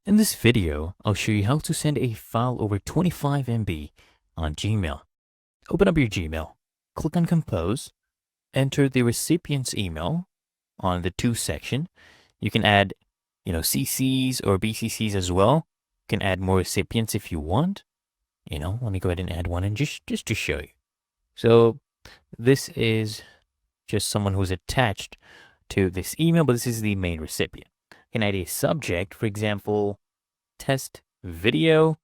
In this video, I'll show you how to send a file over 25 MB on Gmail. Open up your Gmail, click on Compose, enter the recipient's email on the To section. You can add, CCs or BCCs as well. You can add more recipients if you want. Let me go ahead and add one and just to show you. So this is just someone who's attached to this email, but this is the main recipient. You can add a subject, for example, test video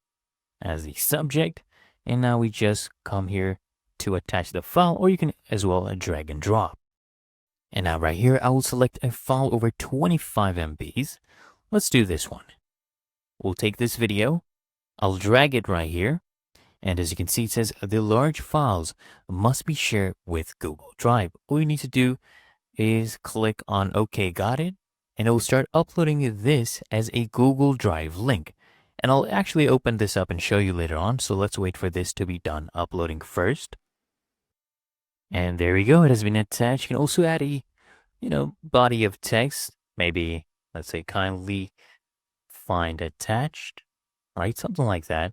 as the subject. And now we just come here to attach the file, or you can as well drag and drop. And now right here, I will select a file over 25 MBs. Let's do this one. We'll take this video. I'll drag it right here. And as you can see, it says the large files must be shared with Google Drive. All you need to do is click on OK, got it. And it will start uploading this as a Google Drive link. And I'll actually open this up and show you later on. So let's wait for this to be done uploading first. And there we go. It has been attached. You can also add a, body of text. Maybe, let's say, kindly find attached, right? Something like that.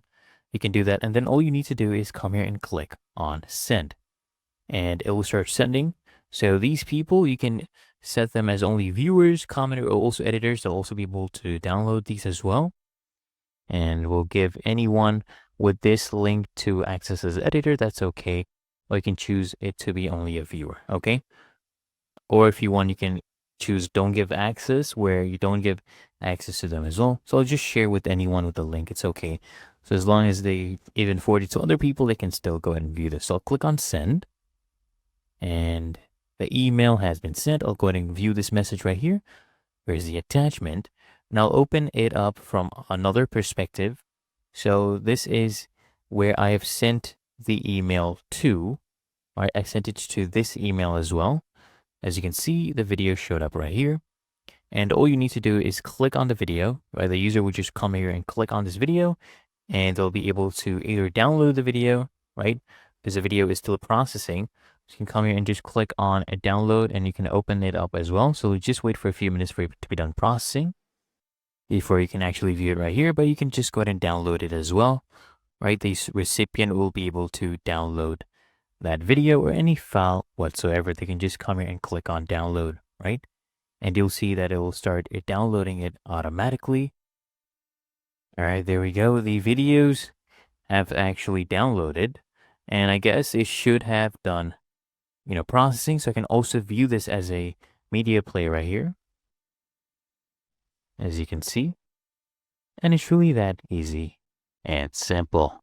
You can do that. And then all you need to do is come here and click on send. And it will start sending. So these people, you can set them as only viewers, commenters, or also editors. They'll also be able to download these as well. And we'll give anyone with this link to access as editor. That's okay. Or you can choose it to be only a viewer. Okay. Or if you want, you can choose don't give access, where you don't give access to them as well. So I'll just share with anyone with the link. It's okay. So as long as they even forward it to other people, they can still go ahead and view this. So I'll click on send. And the email has been sent. I'll go ahead and view this message right here. Here's the attachment. Now I'll open it up from another perspective. So this is where I have sent the email to. All right, I sent it to this email as well. As you can see, the video showed up right here. And all you need to do is click on the video. Right? The user would just come here and click on this video. And they'll be able to either download the video, right? Because the video is still processing. So you can come here and just click on a download, and you can open it up as well. So just wait for a few minutes for it to be done processing before you can actually view it right here. But you can just go ahead and download it as well, right? The recipient will be able to download that video or any file whatsoever. They can just come here and click on download, right? And you'll see that it will start downloading it automatically. All right, there we go. The videos have actually downloaded, and I guess it should have done, processing. So I can also view this as a media player right here, as you can see. And it's really that easy and simple.